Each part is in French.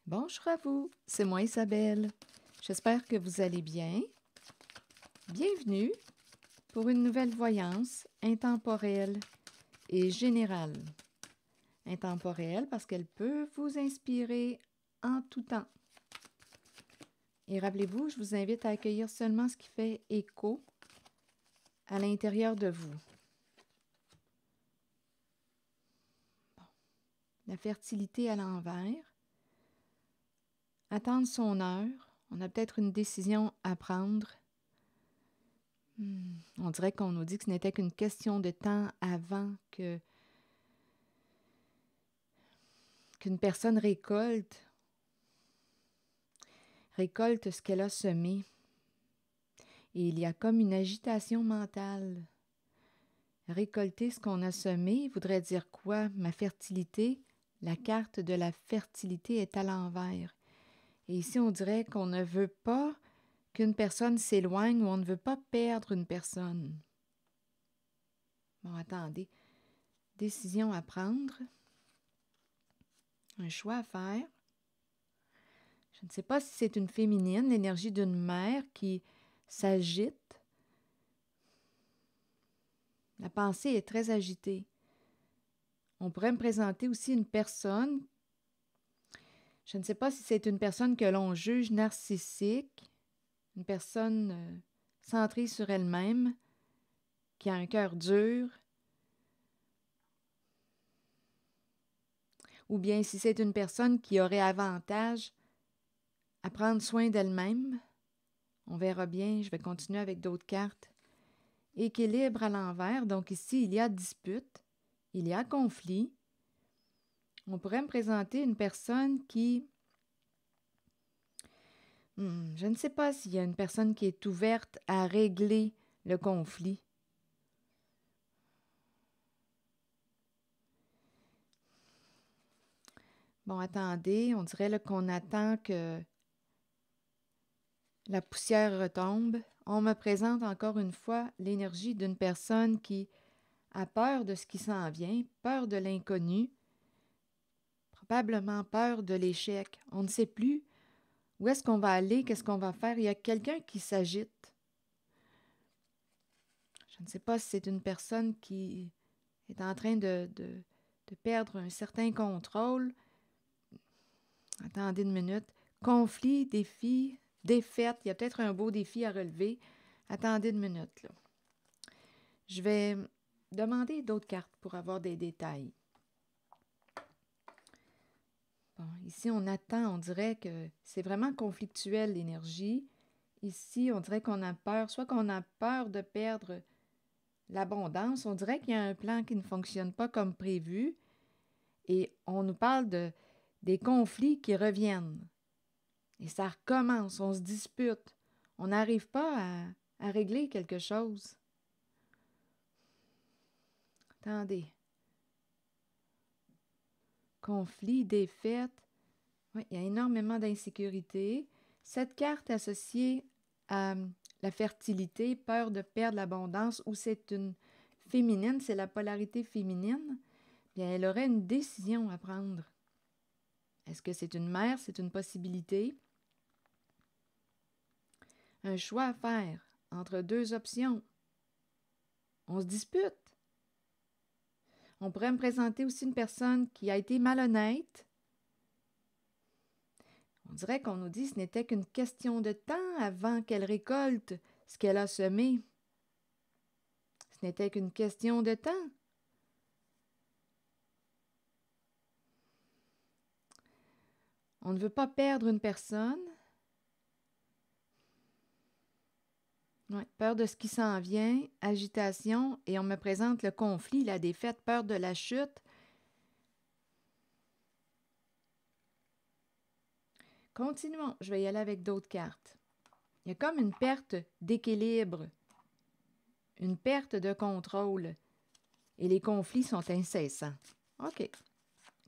Bonjour à vous, c'est moi Isabelle. J'espère que vous allez bien. Bienvenue pour une nouvelle voyance intemporelle et générale. Intemporelle parce qu'elle peut vous inspirer en tout temps. Et rappelez-vous, je vous invite à accueillir seulement ce qui fait écho à l'intérieur de vous. La fertilité à l'envers. Attendre son heure. On a peut-être une décision à prendre. On dirait qu'on nous dit que ce n'était qu'une question de temps avant qu'une personne récolte ce qu'elle a semé. Et il y a comme une agitation mentale. Récolter ce qu'on a semé voudrait dire quoi? Ma fertilité, la carte de la fertilité est à l'envers. Et ici, on dirait qu'on ne veut pas qu'une personne s'éloigne ou on ne veut pas perdre une personne. Bon, attendez. Décision à prendre. Un choix à faire. Je ne sais pas si c'est une féminine, l'énergie d'une mère qui s'agite. La pensée est très agitée. On pourrait me présenter aussi une personne, je ne sais pas si c'est une personne que l'on juge narcissique, une personne centrée sur elle-même, qui a un cœur dur, ou bien si c'est une personne qui aurait avantage à prendre soin d'elle-même. On verra bien, je vais continuer avec d'autres cartes. Équilibre à l'envers, donc ici il y a dispute, il y a conflit. On pourrait me présenter une personne qui... je ne sais pas s'il y a une personne qui est ouverte à régler le conflit. Bon, attendez, on dirait là, qu'on attend que la poussière retombe. On me présente encore une fois l'énergie d'une personne qui a peur de ce qui s'en vient, peur de l'inconnu, probablement peur de l'échec. On ne sait plus où est-ce qu'on va aller, qu'est-ce qu'on va faire. Il y a quelqu'un qui s'agite. Je ne sais pas si c'est une personne qui est en train de perdre un certain contrôle. Attendez une minute. Conflit, défi, défaite. Il y a peut-être un beau défi à relever. Attendez une minute, là. Je vais demander d'autres cartes pour avoir des détails. Bon, ici, on attend, on dirait que c'est vraiment conflictuel, l'énergie. Ici, on dirait qu'on a peur, soit qu'on a peur de perdre l'abondance. On dirait qu'il y a un plan qui ne fonctionne pas comme prévu. Et on nous parle des conflits qui reviennent. Et ça recommence, on se dispute. On n'arrive pas à régler quelque chose. Attendez. Conflit, défaite. Oui, il y a énormément d'insécurité. Cette carte associée à la fertilité, peur de perdre l'abondance, ou c'est une féminine, c'est la polarité féminine, bien, elle aurait une décision à prendre. Est-ce que c'est une mère? C'est une possibilité. Un choix à faire entre deux options. On se dispute. On pourrait me présenter aussi une personne qui a été malhonnête. On dirait qu'on nous dit que ce n'était qu'une question de temps avant qu'elle récolte ce qu'elle a semé. Ce n'était qu'une question de temps. On ne veut pas perdre une personne. Ouais, peur de ce qui s'en vient, agitation, et on me présente le conflit, la défaite, peur de la chute. Continuons, je vais y aller avec d'autres cartes. Il y a comme une perte d'équilibre, une perte de contrôle, et les conflits sont incessants. OK,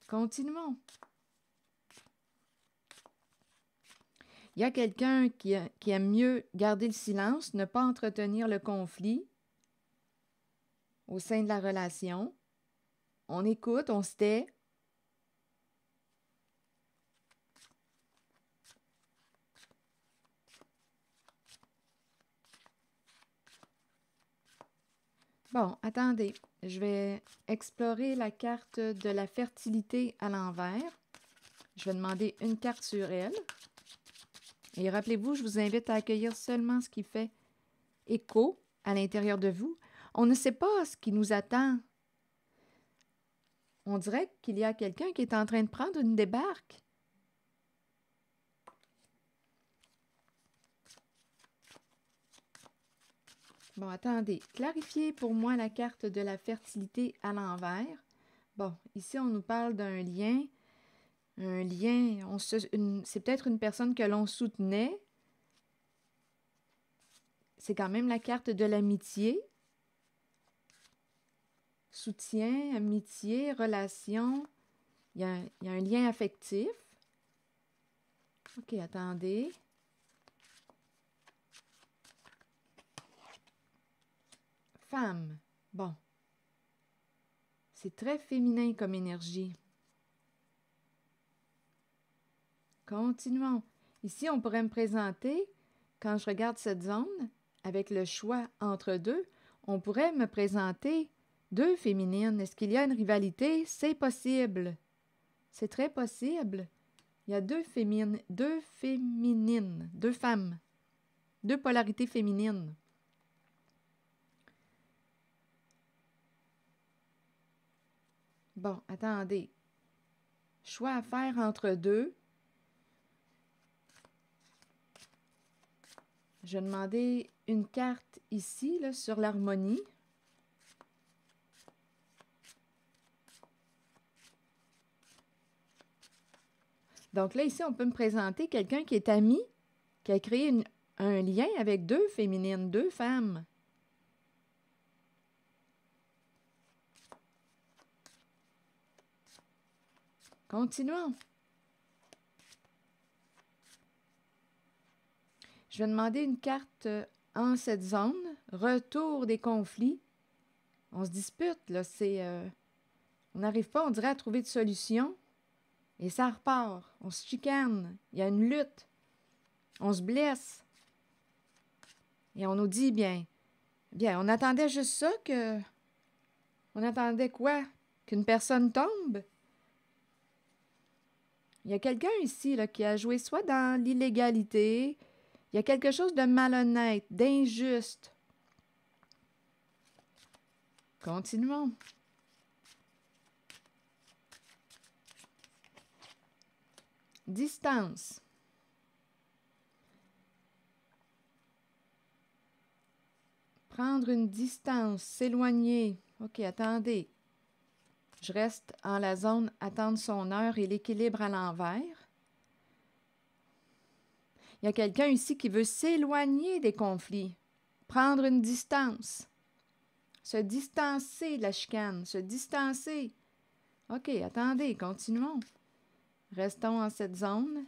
continuons. Il y a quelqu'un qui aime mieux garder le silence, ne pas entretenir le conflit au sein de la relation. On écoute, on se tait. Bon, attendez. Je vais explorer la carte de la fertilité à l'envers. Je vais demander une carte sur elle. Et rappelez-vous, je vous invite à accueillir seulement ce qui fait écho à l'intérieur de vous. On ne sait pas ce qui nous attend. On dirait qu'il y a quelqu'un qui est en train de prendre une débarque. Bon, attendez. Clarifiez pour moi la carte de la fertilité à l'envers. Bon, ici, on nous parle d'un lien. Un lien, c'est peut-être une personne que l'on soutenait. C'est quand même la carte de l'amitié. Soutien, amitié, relation. Il y a un lien affectif. OK, attendez. Femme. Bon. C'est très féminin comme énergie. Continuons. Ici, on pourrait me présenter, quand je regarde cette zone, avec le choix entre deux, on pourrait me présenter deux féminines. Est-ce qu'il y a une rivalité? C'est possible. C'est très possible. Il y a deux féminines, deux femmes, deux polarités féminines. Bon, attendez. Choix à faire entre deux. Je vais demander une carte ici, là, sur l'harmonie. Donc là, ici, on peut me présenter quelqu'un qui est ami, qui a créé un lien avec deux féminines, deux femmes. Continuons. Je vais demander une carte en cette zone. Retour des conflits. On se dispute, là. On n'arrive pas, on dirait, à trouver de solution. Et ça repart. On se chicane. Il y a une lutte. On se blesse. Et on nous dit, bien, on attendait juste ça que... On attendait quoi? Qu'une personne tombe? Il y a quelqu'un ici là, qui a joué soit dans l'illégalité, il y a quelque chose de malhonnête, d'injuste. Continuons. Distance. Prendre une distance, s'éloigner. OK, attendez. Je reste en la zone attendre son heure et l'équilibre à l'envers. Il y a quelqu'un ici qui veut s'éloigner des conflits, prendre une distance, se distancer de la chicane, se distancer. OK, attendez, continuons. Restons en cette zone.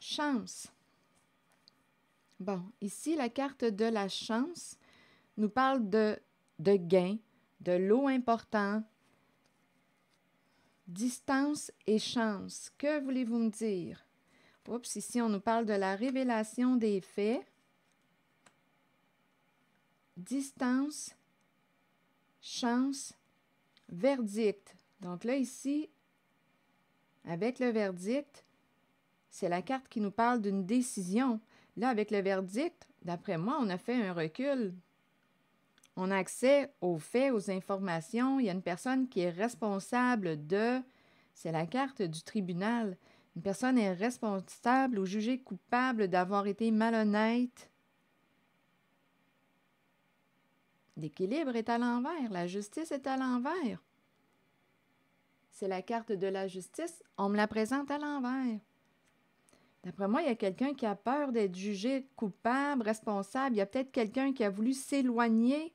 Chance. Bon, ici, la carte de la chance nous parle de gain, de lot important, distance et chance. Que voulez-vous me dire? Oups, ici, on nous parle de la révélation des faits. Distance, chance, verdict. Donc là, ici, avec le verdict, c'est la carte qui nous parle d'une décision. Là, avec le verdict, d'après moi, on a fait un recul. On a accès aux faits, aux informations. Il y a une personne qui est responsable de... C'est la carte du tribunal. Une personne est responsable ou jugée coupable d'avoir été malhonnête. L'équilibre est à l'envers. La justice est à l'envers. C'est la carte de la justice. On me la présente à l'envers. D'après moi, il y a quelqu'un qui a peur d'être jugé coupable, responsable. Il y a peut-être quelqu'un qui a voulu s'éloigner.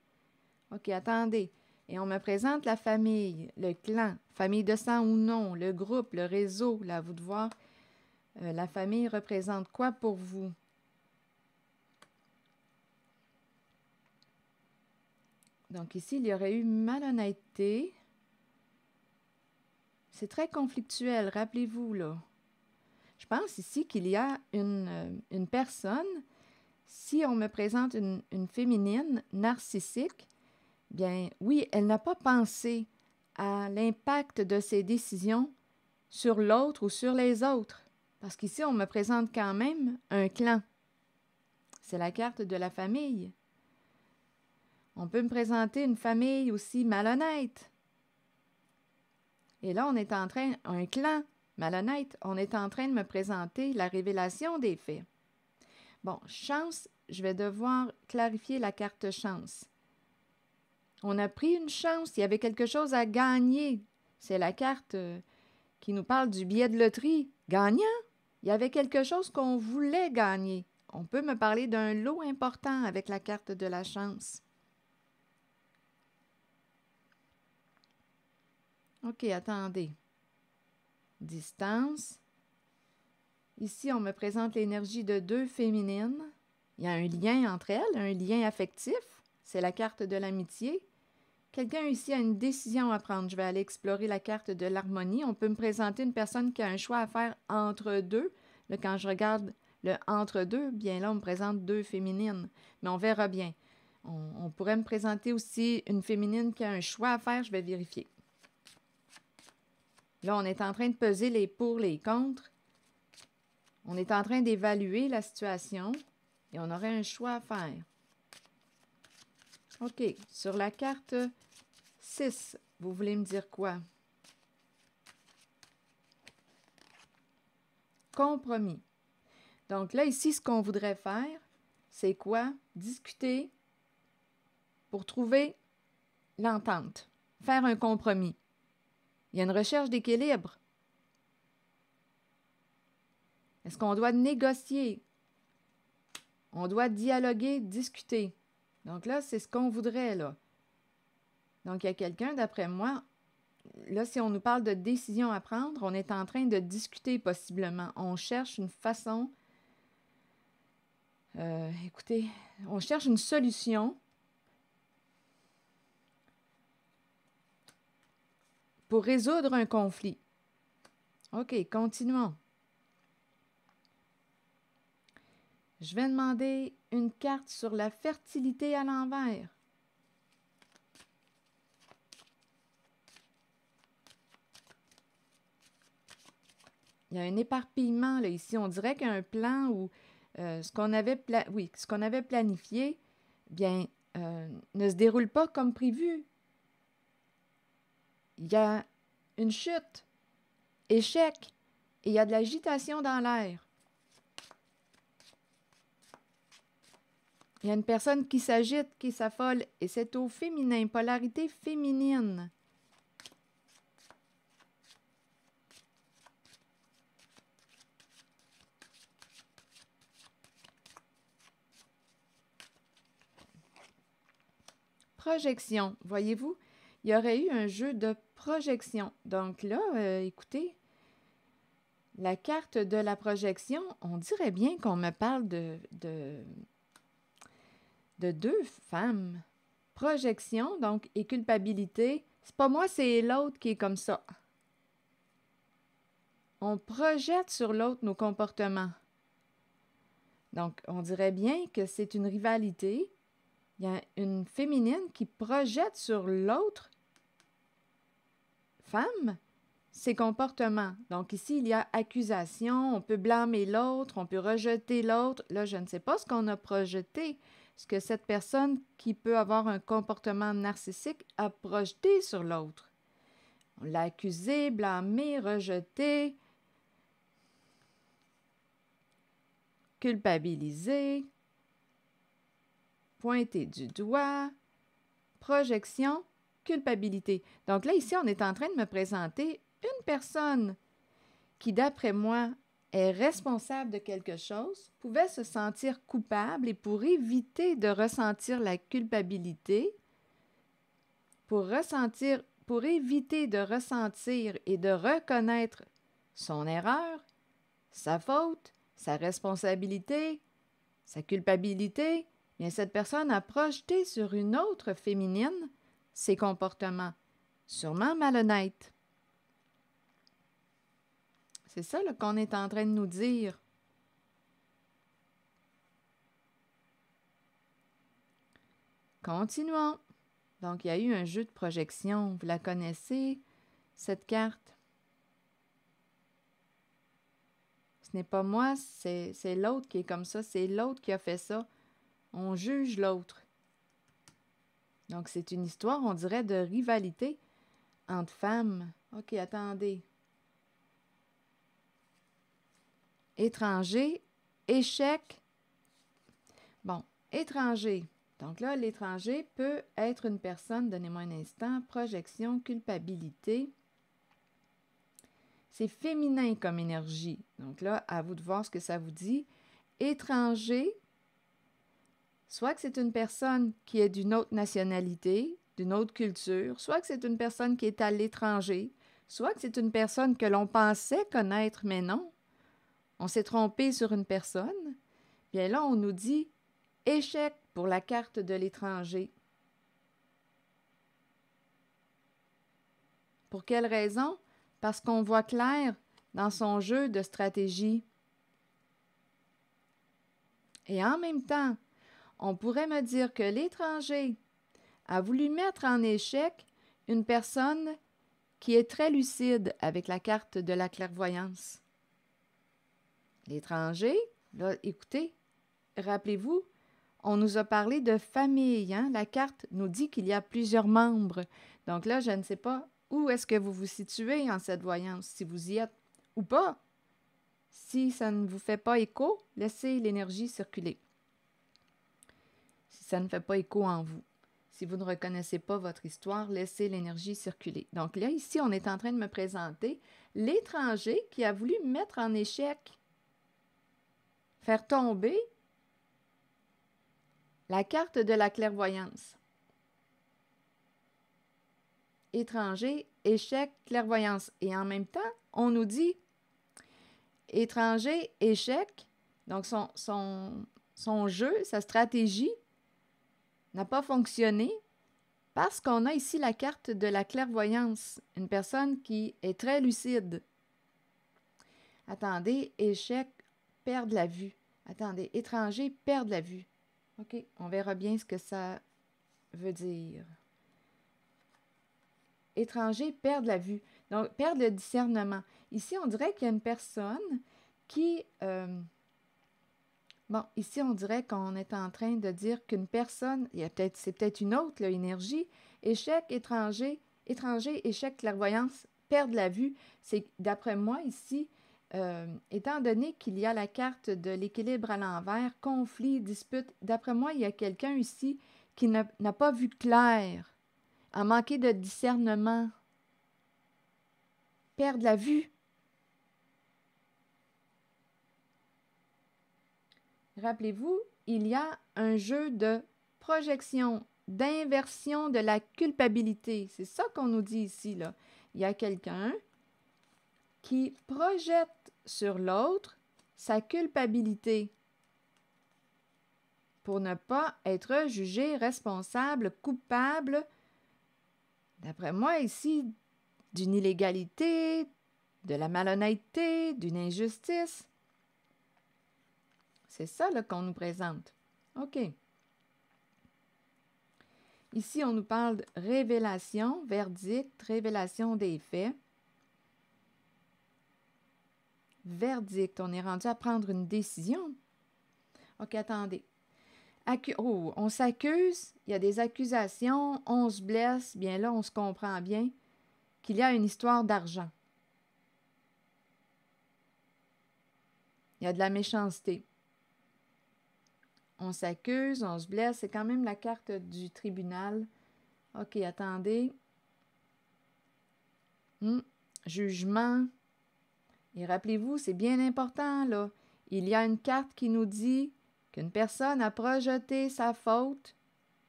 OK, attendez. Et on me présente la famille, le clan, famille de sang ou non, le groupe, le réseau. Là, à vous de voir, la famille représente quoi pour vous? Donc ici, il y aurait eu malhonnêteté. C'est très conflictuel, rappelez-vous, là. Je pense ici qu'il y a une personne, si on me présente une féminine narcissique, bien oui, elle n'a pas pensé à l'impact de ses décisions sur l'autre ou sur les autres. Parce qu'ici, on me présente quand même un clan. C'est la carte de la famille. On peut me présenter une famille aussi malhonnête. Et là, on est en train, un clan malhonnête, on est en train de me présenter la révélation des faits. Bon, chance, je vais devoir clarifier la carte chance. On a pris une chance, il y avait quelque chose à gagner. C'est la carte qui nous parle du billet de loterie. Gagnant, il y avait quelque chose qu'on voulait gagner. On peut me parler d'un lot important avec la carte de la chance. OK, attendez. Distance. Ici, on me présente l'énergie de 2 féminines. Il y a un lien entre elles, un lien affectif. C'est la carte de l'amitié. Quelqu'un ici a une décision à prendre. Je vais aller explorer la carte de l'harmonie. On peut me présenter une personne qui a un choix à faire entre deux. Là, quand je regarde le entre deux, bien là, on me présente 2 féminines. Mais on verra bien. On pourrait me présenter aussi une féminine qui a un choix à faire. Je vais vérifier. Là, on est en train de peser les pour, les contre. On est en train d'évaluer la situation et on aurait un choix à faire. OK. Sur la carte 6, vous voulez me dire quoi? Compromis. Donc là, ici, ce qu'on voudrait faire, c'est quoi? Discuter pour trouver l'entente. Faire un compromis. Il y a une recherche d'équilibre. Est-ce qu'on doit négocier? On doit dialoguer, discuter. Donc là, c'est ce qu'on voudrait, là. Donc, il y a quelqu'un, d'après moi, là, si on nous parle de décision à prendre, on est en train de discuter possiblement. On cherche une façon... écoutez, on cherche une solution pour résoudre un conflit. OK, continuons. Je vais demander une carte sur la fertilité à l'envers. Il y a un éparpillement là, ici. On dirait qu'il y a un plan où ce qu'on avait planifié, bien, ne se déroule pas comme prévu. Il y a une chute, échec, et il y a de l'agitation dans l'air. Il y a une personne qui s'agite, qui s'affole, et c'est au féminin, polarité féminine. Projection, voyez-vous, il y aurait eu un jeu de projection. Donc là, écoutez, la carte de la projection, on dirait bien qu'on me parle de 2 femmes. Projection, donc, et culpabilité. C'est pas moi, c'est l'autre qui est comme ça. On projette sur l'autre nos comportements. Donc, on dirait bien que c'est une rivalité. Il y a une féminine qui projette sur l'autre femme ses comportements. Donc, ici, il y a accusation. On peut blâmer l'autre, on peut rejeter l'autre. Là, je ne sais pas ce qu'on a projeté. Ce que cette personne qui peut avoir un comportement narcissique a projeté sur l'autre. On l'a accusé, blâmé, rejeté, culpabilisé, pointé du doigt, projection, culpabilité. Donc là, ici, on est en train de me présenter une personne qui, d'après moi, est responsable de quelque chose, pouvait se sentir coupable et pour éviter de ressentir la culpabilité, pour éviter de ressentir et de reconnaître son erreur, sa faute, sa responsabilité, sa culpabilité, bien cette personne a projeté sur une autre féminine ses comportements, sûrement malhonnêtes. C'est ça là, qu'on est en train de nous dire. Continuons. Donc, il y a eu un jeu de projection. Vous la connaissez, cette carte? Ce n'est pas moi, c'est l'autre qui est comme ça. C'est l'autre qui a fait ça. On juge l'autre. Donc, c'est une histoire, on dirait, de rivalité entre femmes. OK, attendez. Étranger, échec. Bon, étranger. Donc là, l'étranger peut être une personne, donnez-moi un instant, projection, culpabilité. C'est féminin comme énergie. Donc là, à vous de voir ce que ça vous dit. Étranger, soit que c'est une personne qui est d'une autre nationalité, d'une autre culture, soit que c'est une personne qui est à l'étranger, soit que c'est une personne que l'on pensait connaître, mais non. On s'est trompé sur une personne. Bien là, on nous dit échec pour la carte de l'étranger. Pour quelle raison? Parce qu'on voit clair dans son jeu de stratégie. Et en même temps, on pourrait me dire que l'étranger a voulu mettre en échec une personne qui est très lucide avec la carte de la clairvoyance. L'étranger, là, écoutez, rappelez-vous, on nous a parlé de famille, hein? La carte nous dit qu'il y a plusieurs membres. Donc là, je ne sais pas où est-ce que vous vous situez en cette voyance, si vous y êtes ou pas. Si ça ne vous fait pas écho, laissez l'énergie circuler. Si ça ne fait pas écho en vous. Si vous ne reconnaissez pas votre histoire, laissez l'énergie circuler. Donc là, ici, on est en train de me présenter l'étranger qui a voulu mettre en échec, faire tomber la carte de la clairvoyance. Étranger, échec, clairvoyance. Et en même temps, on nous dit étranger, échec. Donc, son jeu, sa stratégie n'a pas fonctionné parce qu'on a ici la carte de la clairvoyance. Une personne qui est très lucide. Attendez, échec, perdre la vue. Attendez, étranger, perdre la vue. OK, on verra bien ce que ça veut dire. Étranger, perdre la vue. Donc, perdre le discernement. Ici, on dirait qu'il y a une personne qui... bon, ici, on dirait qu'on est en train de dire qu'une personne... c'est peut-être une autre, là, énergie. Échec, étranger, échec, clairvoyance, perdre la vue. C'est, d'après moi, ici, étant donné qu'il y a la carte de l'équilibre à l'envers, conflit, dispute, d'après moi, il y a quelqu'un ici qui n'a pas vu clair, a manqué de discernement, perdre la vue. Rappelez-vous, il y a un jeu de projection, d'inversion de la culpabilité. C'est ça qu'on nous dit ici, là. Il y a quelqu'un qui projette sur l'autre sa culpabilité pour ne pas être jugé responsable, coupable, d'après moi ici, d'une illégalité, de la malhonnêteté, d'une injustice. C'est ça là, qu'on nous présente. OK. Ici, on nous parle de révélation, verdict, révélation des faits. Verdict, on est rendu à prendre une décision. OK, attendez. On s'accuse, il y a des accusations, on se blesse, bien là, on se comprend bien qu'il y a une histoire d'argent. Il y a de la méchanceté. On s'accuse, on se blesse, c'est quand même la carte du tribunal. OK, attendez. Jugement. Et rappelez-vous, c'est bien important, là. Il y a une carte qui nous dit qu'une personne a projeté sa faute,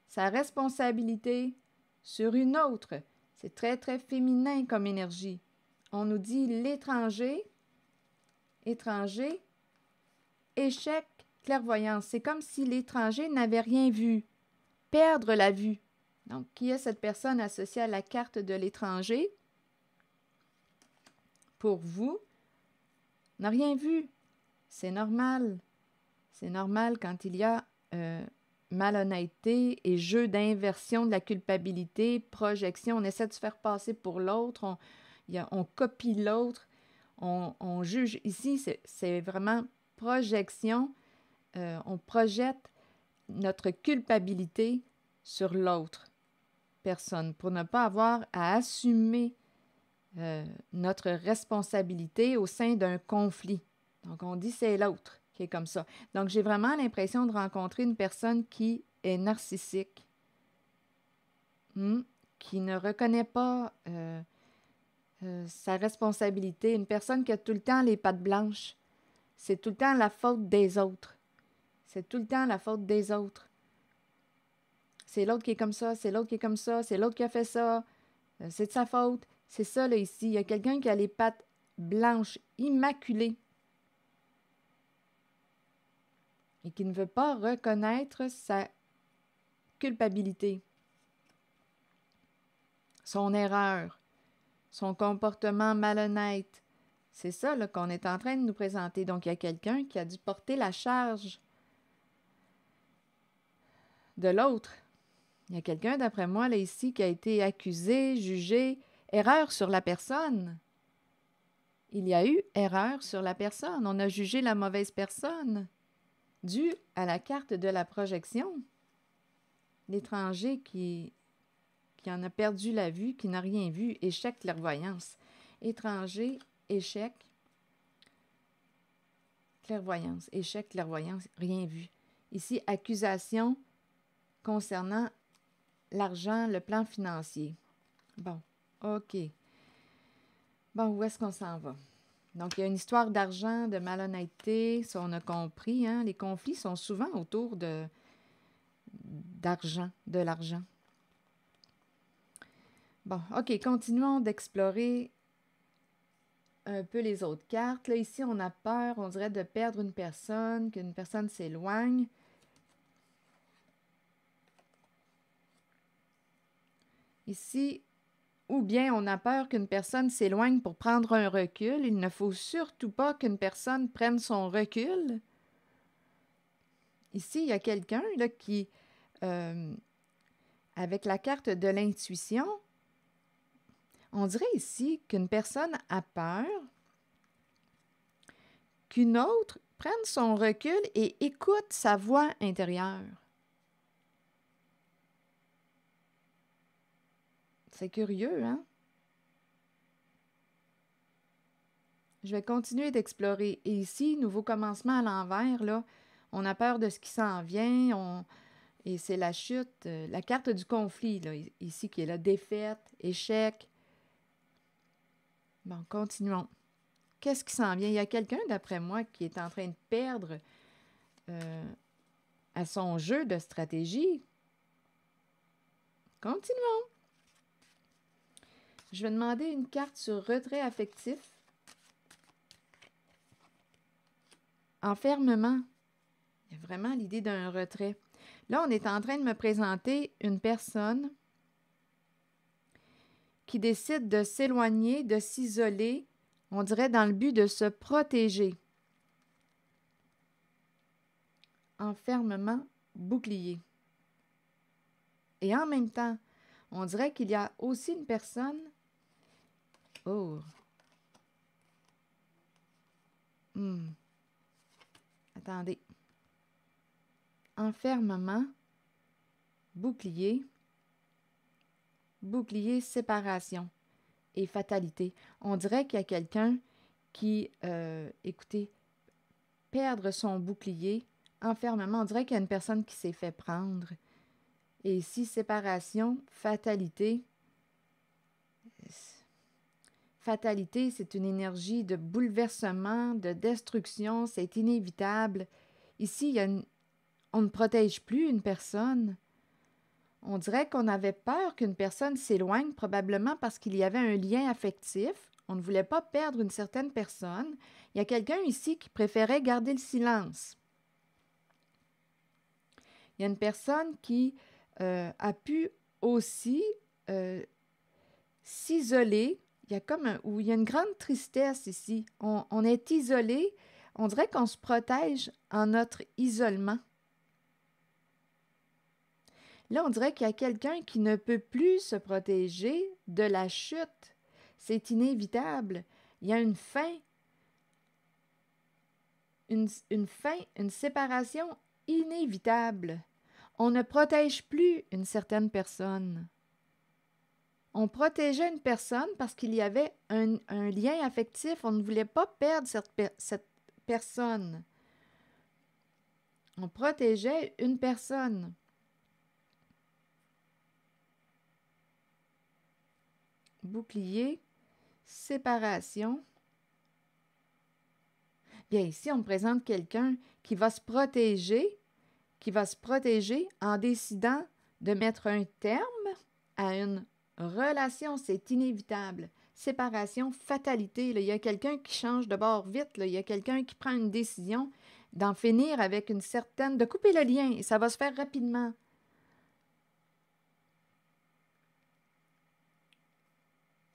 sa responsabilité sur une autre. C'est très, très féminin comme énergie. On nous dit l'étranger, échec, clairvoyance. C'est comme si l'étranger n'avait rien vu. Perdre la vue. Donc, qui est cette personne associée à la carte de l'étranger? Pour vous, On n'a rien vu. C'est normal. C'est normal quand il y a malhonnêteté et jeu d'inversion de la culpabilité, projection. On essaie de se faire passer pour l'autre. On copie l'autre. On juge. Ici, c'est vraiment projection. On projette notre culpabilité sur l'autre personne pour ne pas avoir à assumer notre responsabilité au sein d'un conflit. Donc, on dit c'est l'autre qui est comme ça. Donc, j'ai vraiment l'impression de rencontrer une personne qui est narcissique, qui ne reconnaît pas sa responsabilité, une personne qui a tout le temps les pattes blanches. C'est tout le temps la faute des autres. C'est tout le temps la faute des autres. C'est l'autre qui est comme ça, c'est l'autre qui est comme ça, c'est l'autre qui a fait ça, c'est de sa faute. C'est ça, là, ici. Il y a quelqu'un qui a les pattes blanches, immaculées, et qui ne veut pas reconnaître sa culpabilité, son erreur, son comportement malhonnête. C'est ça là, qu'on est en train de nous présenter. Donc, il y a quelqu'un qui a dû porter la charge de l'autre. Il y a quelqu'un, d'après moi, là, ici, qui a été accusé, jugé, erreur sur la personne. Il y a eu erreur sur la personne. On a jugé la mauvaise personne dû à la carte de la projection. L'étranger qui en a perdu la vue, qui n'a rien vu, échec, clairvoyance. Étranger, échec, clairvoyance. Échec, clairvoyance, rien vu. Ici, accusation concernant l'argent, le plan financier. Bon, OK. Bon, où est-ce qu'on s'en va? Donc, il y a une histoire d'argent, de malhonnêteté, ça on a compris. Hein? Les conflits sont souvent autour d'argent, de l'argent. Bon, OK, continuons d'explorer un peu les autres cartes. Là, ici, on a peur, on dirait, de perdre une personne, qu'une personne s'éloigne. Ici, ou bien on a peur qu'une personne s'éloigne pour prendre un recul. Il ne faut surtout pas qu'une personne prenne son recul. Ici, il y a quelqu'un là, qui, avec la carte de l'intuition, on dirait ici qu'une personne a peur qu'une autre prenne son recul et écoute sa voix intérieure. C'est curieux, hein? Je vais continuer d'explorer. Et ici, nouveau commencement à l'envers, là, on a peur de ce qui s'en vient, et c'est la chute, la carte du conflit, là, ici, qui est la défaite, échec. Bon, continuons. Qu'est-ce qui s'en vient? Il y a quelqu'un, d'après moi, qui est en train de perdre à son jeu de stratégie. Continuons. Je vais demander une carte sur retrait affectif. Enfermement. Il y a vraiment l'idée d'un retrait. Là, on est en train de me présenter une personne qui décide de s'éloigner, de s'isoler, on dirait dans le but de se protéger. Enfermement, bouclier. Et en même temps, on dirait qu'il y a aussi une personne... Oh! Attendez. Enfermement, bouclier, bouclier, séparation et fatalité. On dirait qu'il y a quelqu'un qui, écoutez, perdre son bouclier, enfermement, on dirait qu'il y a une personne qui s'est fait prendre. Et ici, séparation, fatalité. Fatalité, c'est une énergie de bouleversement, de destruction, c'est inévitable. Ici, on ne protège plus une personne. On dirait qu'on avait peur qu'une personne s'éloigne, probablement parce qu'il y avait un lien affectif. On ne voulait pas perdre une certaine personne. Il y a quelqu'un ici qui préférait garder le silence. Il y a une personne qui a pu aussi s'isoler. il y a comme où il y a une grande tristesse ici. On est isolé. On dirait qu'on se protège en notre isolement. Là, on dirait qu'il y a quelqu'un qui ne peut plus se protéger de la chute. C'est inévitable. Il y a une fin, une séparation inévitable. On ne protège plus une certaine personne. On protégeait une personne parce qu'il y avait un lien affectif. On ne voulait pas perdre cette personne. On protégeait une personne. Bouclier, séparation. Bien, ici, on me présente quelqu'un qui va se protéger en décidant de mettre un terme à une relation. C'est inévitable. Séparation, fatalité. Là, il y a quelqu'un qui change de bord vite. Là, il y a quelqu'un qui prend une décision d'en finir avec une certaine... de couper le lien, et ça va se faire rapidement.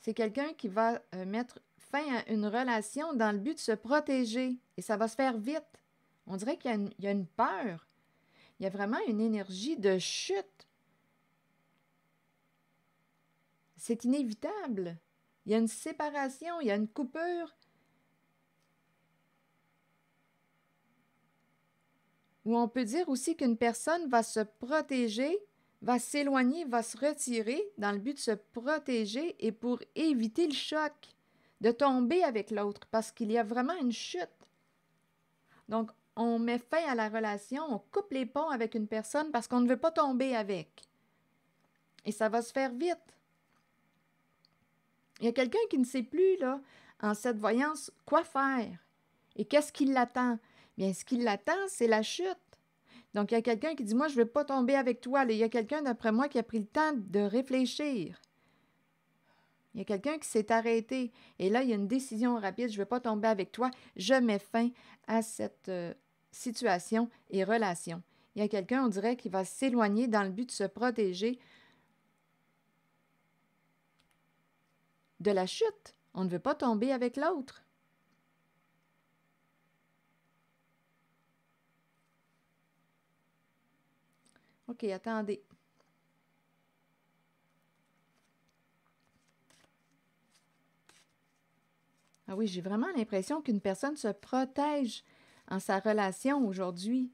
C'est quelqu'un qui va mettre fin à une relation dans le but de se protéger. Et ça va se faire vite. On dirait qu'il y a une peur. Il y a vraiment une énergie de chute. C'est inévitable. Il y a une séparation, il y a une coupure. Ou on peut dire aussi qu'une personne va se protéger, va s'éloigner, va se retirer dans le but de se protéger et pour éviter le choc, de tomber avec l'autre, parce qu'il y a vraiment une chute. Donc, on met fin à la relation, on coupe les ponts avec une personne parce qu'on ne veut pas tomber avec. Et ça va se faire vite. Il y a quelqu'un qui ne sait plus, là, en cette voyance, quoi faire. Et qu'est-ce qui l'attend? Bien, ce qui l'attend, c'est la chute. Donc, il y a quelqu'un qui dit, moi, je ne veux pas tomber avec toi. Là, il y a quelqu'un, d'après moi, qui a pris le temps de réfléchir. Il y a quelqu'un qui s'est arrêté. Et là, il y a une décision rapide, je ne veux pas tomber avec toi. Je mets fin à cette situation et relation. Il y a quelqu'un, on dirait, qui va s'éloigner dans le but de se protéger de la chute. On ne veut pas tomber avec l'autre. OK, attendez. Ah oui, j'ai vraiment l'impression qu'une personne se protège en sa relation aujourd'hui.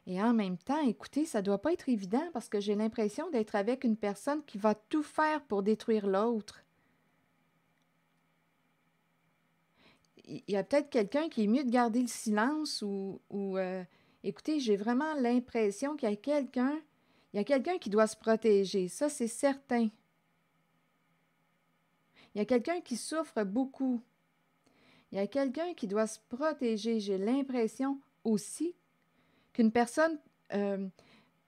Et en même temps, écoutez, ça ne doit pas être évident parce que j'ai l'impression d'être avec une personne qui va tout faire pour détruire l'autre. Il y a peut-être quelqu'un qui est mieux de garder le silence écoutez, j'ai vraiment l'impression qu'il y a quelqu'un qui doit se protéger. Ça, c'est certain. Il y a quelqu'un qui souffre beaucoup. Il y a quelqu'un qui doit se protéger. J'ai l'impression aussi qu'une personne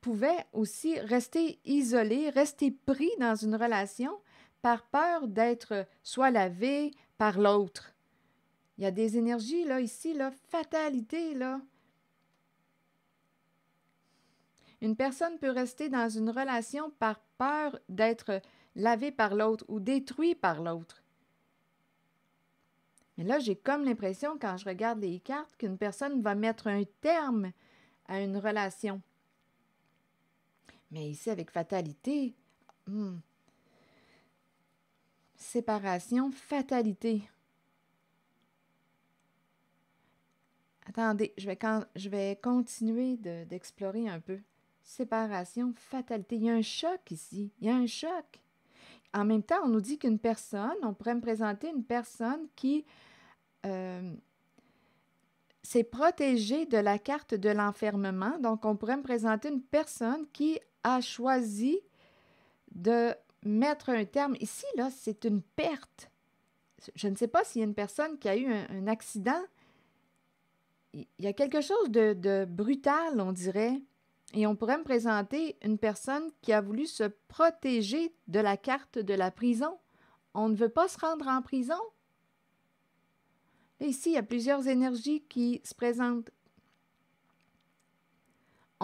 pouvait aussi rester isolée, rester pris dans une relation par peur d'être soit lavé par l'autre. Il y a des énergies, là, ici, là, fatalité, là. Une personne peut rester dans une relation par peur d'être lavé par l'autre ou détruit par l'autre. Mais là, j'ai comme l'impression, quand je regarde les cartes, qu'une personne va mettre un terme à une relation. Mais ici, avec fatalité, séparation, fatalité. Attendez, je vais continuer d'explorer un peu. Séparation, fatalité. Il y a un choc ici. Il y a un choc. En même temps, on nous dit qu'une personne, on pourrait me présenter une personne qui s'est protégée de la carte de l'enfermement. Donc, on pourrait me présenter une personne qui a choisi de mettre un terme. Ici, là, c'est une perte. Je ne sais pas s'il y a une personne qui a eu un accident. Il y a quelque chose de brutal, on dirait. Et on pourrait me présenter une personne qui a voulu se protéger de la carte de la prison. On ne veut pas se rendre en prison. Là, ici, il y a plusieurs énergies qui se présentent.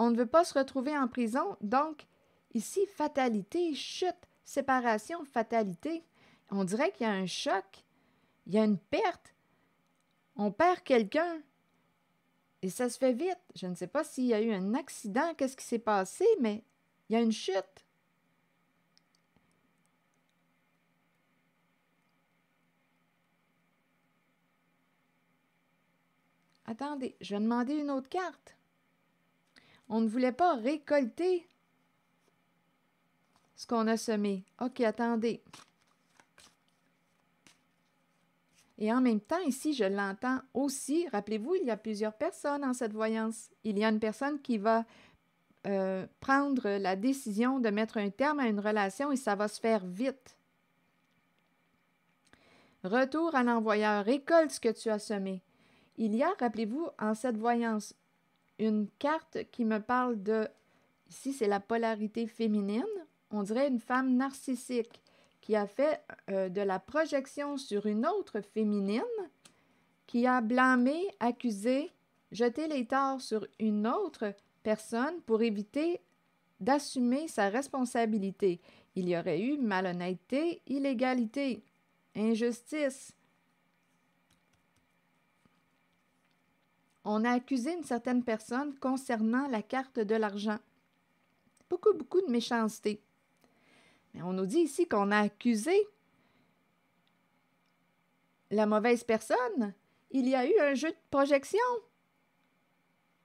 on ne veut pas se retrouver en prison. Donc, ici, fatalité, chute, séparation, fatalité. On dirait qu'il y a un choc, il y a une perte. On perd quelqu'un et ça se fait vite. Je ne sais pas s'il y a eu un accident, qu'est-ce qui s'est passé, mais il y a une chute. Attendez, je vais demander une autre carte. On ne voulait pas récolter ce qu'on a semé. OK, attendez. Et en même temps, ici, je l'entends aussi. Rappelez-vous, il y a plusieurs personnes en cette voyance. Il y a une personne qui va prendre la décision de mettre un terme à une relation et ça va se faire vite. Retour à l'envoyeur. Récolte ce que tu as semé. Il y a, rappelez-vous, en cette voyance, une carte qui me parle de, ici c'est la polarité féminine, on dirait une femme narcissique qui a fait de la projection sur une autre féminine, qui a blâmé, accusé, jeté les torts sur une autre personne pour éviter d'assumer sa responsabilité. Il y aurait eu malhonnêteté, illégalité, injustice. On a accusé une certaine personne concernant la carte de l'argent. Beaucoup de méchanceté. Mais on nous dit ici qu'on a accusé la mauvaise personne. Il y a eu un jeu de projection.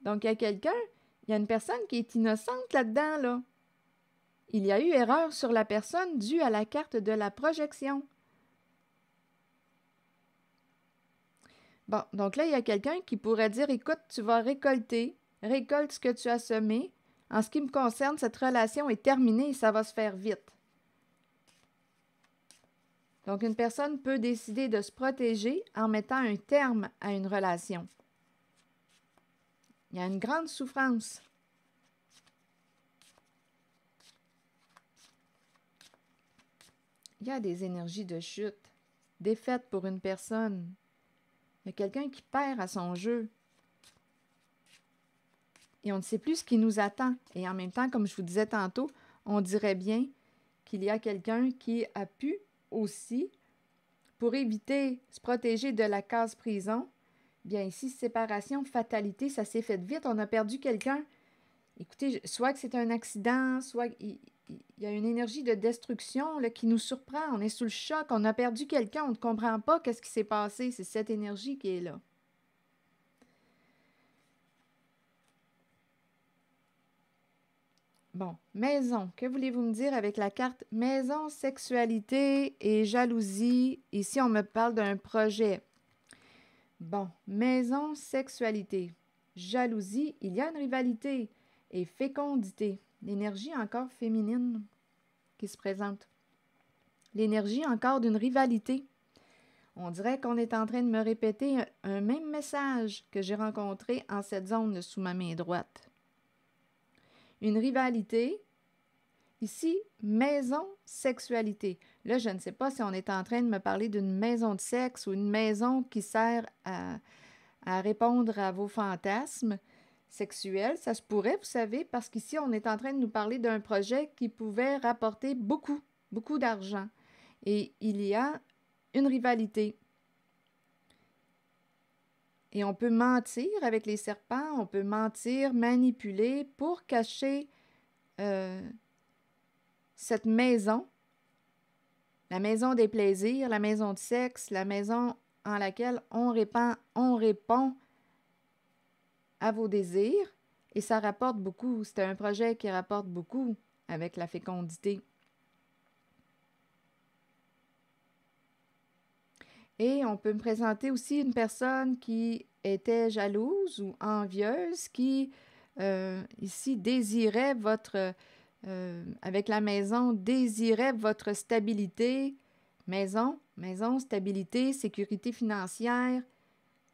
Donc, il y a quelqu'un, il y a une personne qui est innocente là-dedans, là. Il y a eu erreur sur la personne due à la carte de la projection. Bon, donc là, il y a quelqu'un qui pourrait dire, écoute, tu vas récolter, récolte ce que tu as semé. En ce qui me concerne, cette relation est terminée et ça va se faire vite. Donc, une personne peut décider de se protéger en mettant un terme à une relation. Il y a une grande souffrance. Il y a des énergies de chute, défaite pour une personne. Il y a quelqu'un qui perd à son jeu. Et on ne sait plus ce qui nous attend. Et en même temps, comme je vous disais tantôt, on dirait bien qu'il y a quelqu'un qui a pu aussi, pour éviter, se protéger de la case prison. Bien ici, séparation, fatalité, ça s'est fait vite. On a perdu quelqu'un. Écoutez, soit que c'est un accident, soit il y a une énergie de destruction là, qui nous surprend. On est sous le choc. On a perdu quelqu'un. On ne comprend pas qu'est-ce qui s'est passé. C'est cette énergie qui est là. Bon, maison. Que voulez-vous me dire avec la carte maison, sexualité et jalousie? Ici, on me parle d'un projet. Bon, maison, sexualité, jalousie, il y a une rivalité et fécondité. L'énergie encore féminine qui se présente. L'énergie encore d'une rivalité. On dirait qu'on est en train de me répéter un même message que j'ai rencontré en cette zone sous ma main droite. Une rivalité. Ici, maison, sexualité. Là, je ne sais pas si on est en train de me parler d'une maison de sexe ou une maison qui sert à répondre à vos fantasmes sexuels. Ça se pourrait, vous savez, parce qu'ici, on est en train de nous parler d'un projet qui pouvait rapporter beaucoup d'argent. Et il y a une rivalité. Et on peut mentir avec les serpents, on peut mentir, manipuler pour cacher cette maison, la maison des plaisirs, la maison de sexe, la maison en laquelle on répond à vos désirs et ça rapporte beaucoup. C'est un projet qui rapporte beaucoup avec la fécondité. Et on peut me présenter aussi une personne qui était jalouse ou envieuse, qui ici désirait avec la maison, désirait votre stabilité. Maison, stabilité, sécurité financière.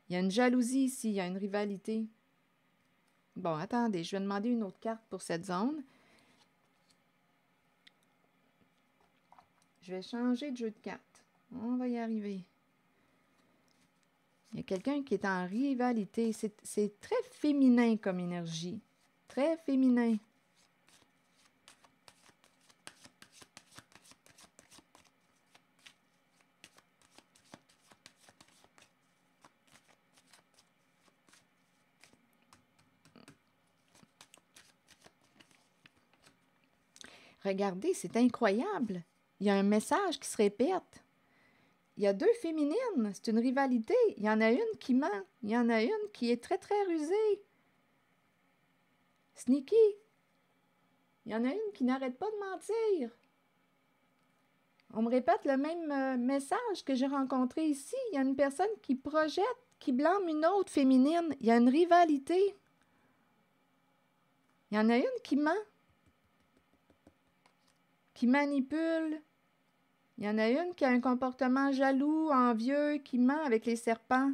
Il y a une jalousie ici, il y a une rivalité. Bon, attendez, je vais demander une autre carte pour cette zone. Je vais changer de jeu de cartes. On va y arriver. Il y a quelqu'un qui est en rivalité. C'est très féminin comme énergie. très féminin. Regardez, c'est incroyable. Il y a un message qui se répète. Il y a deux féminines, c'est une rivalité. Il y en a une qui ment, il y en a une qui est très, très rusée. Sneaky. Il y en a une qui n'arrête pas de mentir. On me répète le même message que j'ai rencontré ici. Il y a une personne qui projette, qui blâme une autre féminine. Il y a une rivalité. Il y en a une qui ment, qui manipule. Il y en a une qui a un comportement jaloux, envieux, qui ment avec les serpents.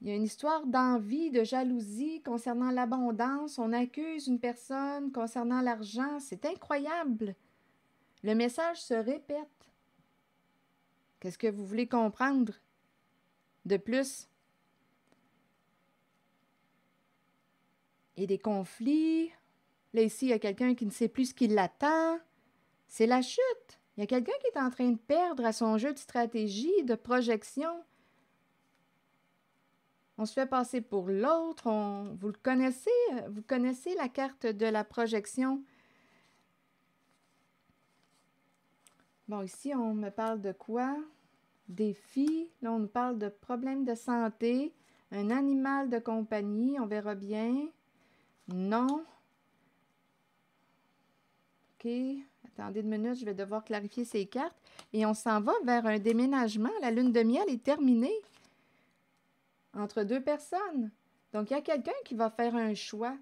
Il y a une histoire d'envie, de jalousie concernant l'abondance. On accuse une personne concernant l'argent. C'est incroyable. Le message se répète. Qu'est-ce que vous voulez comprendre de plus? Et des conflits. Là, ici, il y a quelqu'un qui ne sait plus ce qui l'attend. C'est la chute. Il y a quelqu'un qui est en train de perdre à son jeu de stratégie, de projection. On se fait passer pour l'autre. Vous connaissez la carte de la projection. Bon, ici, on me parle de quoi? Défi. Là, on nous parle de problèmes de santé. Un animal de compagnie, on verra bien. Non. OK. Attendez une minute, je vais devoir clarifier ces cartes. Et on s'en va vers un déménagement. La lune de miel est terminée entre deux personnes. Donc, il y a quelqu'un qui va faire un choix.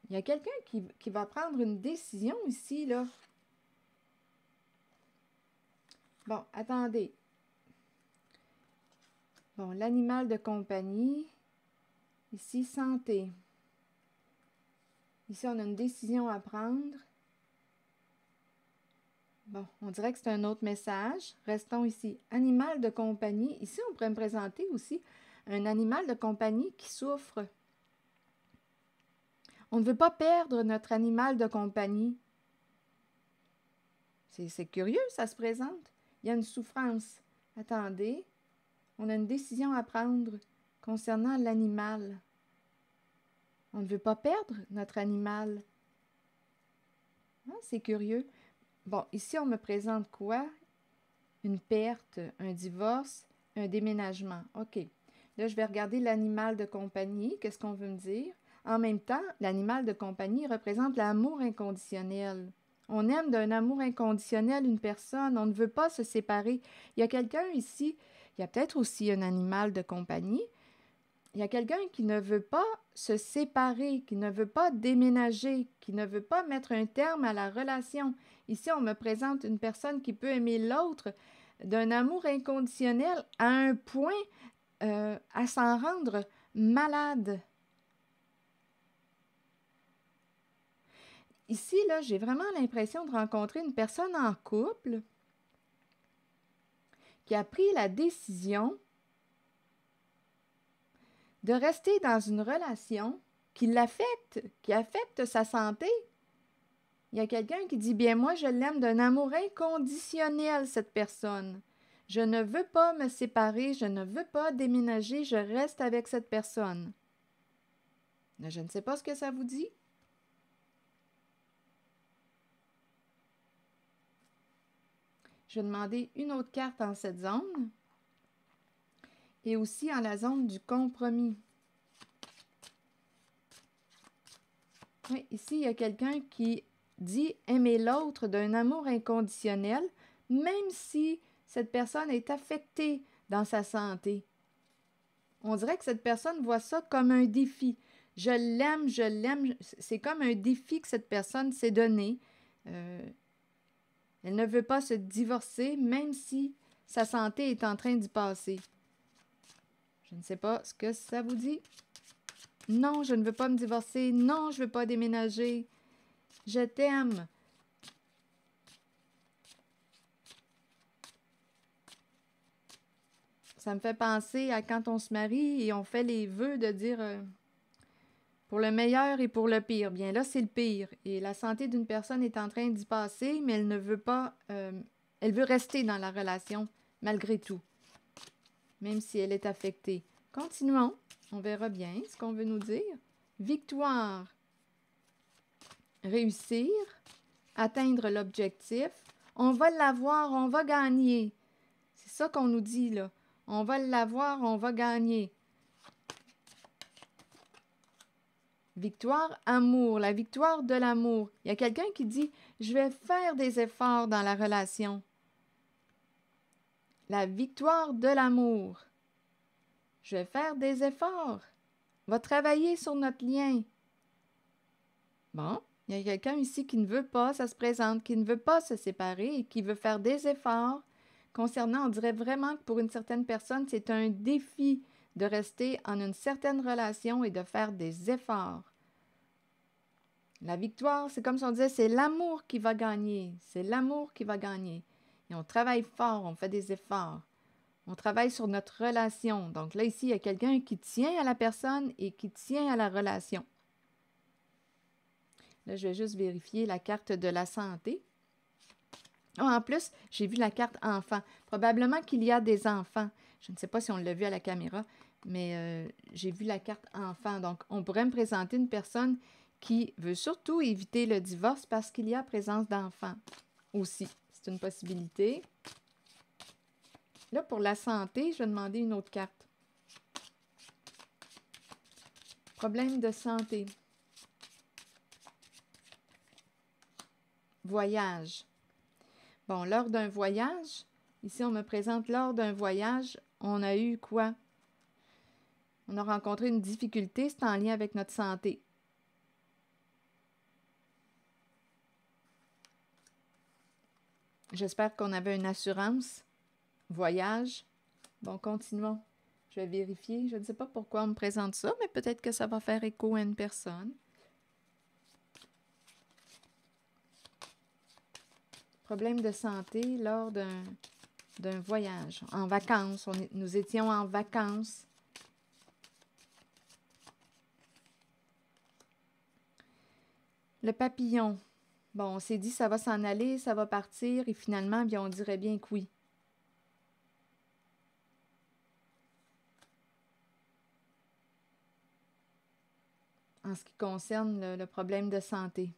Il y a quelqu'un qui va prendre une décision ici, là. Bon, attendez. Bon, l'animal de compagnie. Ici, santé. Ici, on a une décision à prendre. Bon, on dirait que c'est un autre message. Restons ici. Animal de compagnie. Ici, on pourrait me présenter aussi un animal de compagnie qui souffre. On ne veut pas perdre notre animal de compagnie. C'est curieux, ça se présente. Il y a une souffrance. Attendez. On a une décision à prendre concernant l'animal. On ne veut pas perdre notre animal. Ah, c'est curieux. Bon, ici, on me présente quoi? Une perte, un divorce, un déménagement. OK. Là, je vais regarder l'animal de compagnie. Qu'est-ce qu'on veut me dire? En même temps, l'animal de compagnie représente l'amour inconditionnel. On aime d'un amour inconditionnel une personne. On ne veut pas se séparer. Il y a quelqu'un ici, il y a peut-être aussi un animal de compagnie. Il y a quelqu'un qui ne veut pas se séparer, qui ne veut pas déménager, qui ne veut pas mettre un terme à la relation. Ici, on me présente une personne qui peut aimer l'autre d'un amour inconditionnel à un point à s'en rendre malade. Ici, là, j'ai vraiment l'impression de rencontrer une personne en couple qui a pris la décision de rester dans une relation qui affecte sa santé. Il y a quelqu'un qui dit, bien moi, je l'aime d'un amour inconditionnel, cette personne. Je ne veux pas me séparer, je ne veux pas déménager, je reste avec cette personne. Mais je ne sais pas ce que ça vous dit. Je vais demander une autre carte en cette zone et aussi en la zone du compromis. Oui, ici, il y a quelqu'un qui dit aimer l'autre d'un amour inconditionnel, même si cette personne est affectée dans sa santé. On dirait que cette personne voit ça comme un défi. Je l'aime, je l'aime. C'est comme un défi que cette personne s'est donné. Elle ne veut pas se divorcer, même si sa santé est en train d'y passer. Je ne sais pas ce que ça vous dit. Non, je ne veux pas me divorcer. Non, je ne veux pas déménager. Je t'aime. Ça me fait penser à quand on se marie et on fait les vœux de dire pour le meilleur et pour le pire. Bien là, c'est le pire. Et la santé d'une personne est en train d'y passer, mais elle ne veut pas, elle veut rester dans la relation malgré tout, même si elle est affectée. Continuons. On verra bien ce qu'on veut nous dire. Victoire. Réussir. Atteindre l'objectif. On va l'avoir, on va gagner. C'est ça qu'on nous dit là. On va l'avoir, on va gagner. Victoire, amour, la victoire de l'amour. Il y a quelqu'un qui dit « Je vais faire des efforts dans la relation. » La victoire de l'amour. Je vais faire des efforts. On va travailler sur notre lien. Bon, il y a quelqu'un ici qui ne veut pas, ça se présente, qui ne veut pas se séparer et qui veut faire des efforts. Concernant, on dirait vraiment que pour une certaine personne, c'est un défi de rester en une certaine relation et de faire des efforts. La victoire, c'est comme si on disait, c'est l'amour qui va gagner. C'est l'amour qui va gagner. Et on travaille fort, on fait des efforts. On travaille sur notre relation. Donc là, ici, il y a quelqu'un qui tient à la personne et qui tient à la relation. Là, je vais juste vérifier la carte de la santé. Oh, en plus, j'ai vu la carte enfant. Probablement qu'il y a des enfants. Je ne sais pas si on l'a vu à la caméra, mais j'ai vu la carte enfant. Donc, on pourrait me présenter une personne qui veut surtout éviter le divorce parce qu'il y a présence d'enfants aussi. C'est une possibilité. Là, pour la santé, je vais demander une autre carte. Problème de santé. Voyage. Bon, lors d'un voyage, ici on me présente lors d'un voyage, on a eu quoi? On a rencontré une difficulté, c'est en lien avec notre santé. J'espère qu'on avait une assurance. Voyage. Bon, continuons. Je vais vérifier. Je ne sais pas pourquoi on me présente ça, mais peut-être que ça va faire écho à une personne. Problème de santé lors d'un voyage. En vacances. Nous étions en vacances. Le papillon. Bon, on s'est dit ça va s'en aller, ça va partir, et finalement, bien, on dirait bien que oui. En ce qui concerne le problème de santé.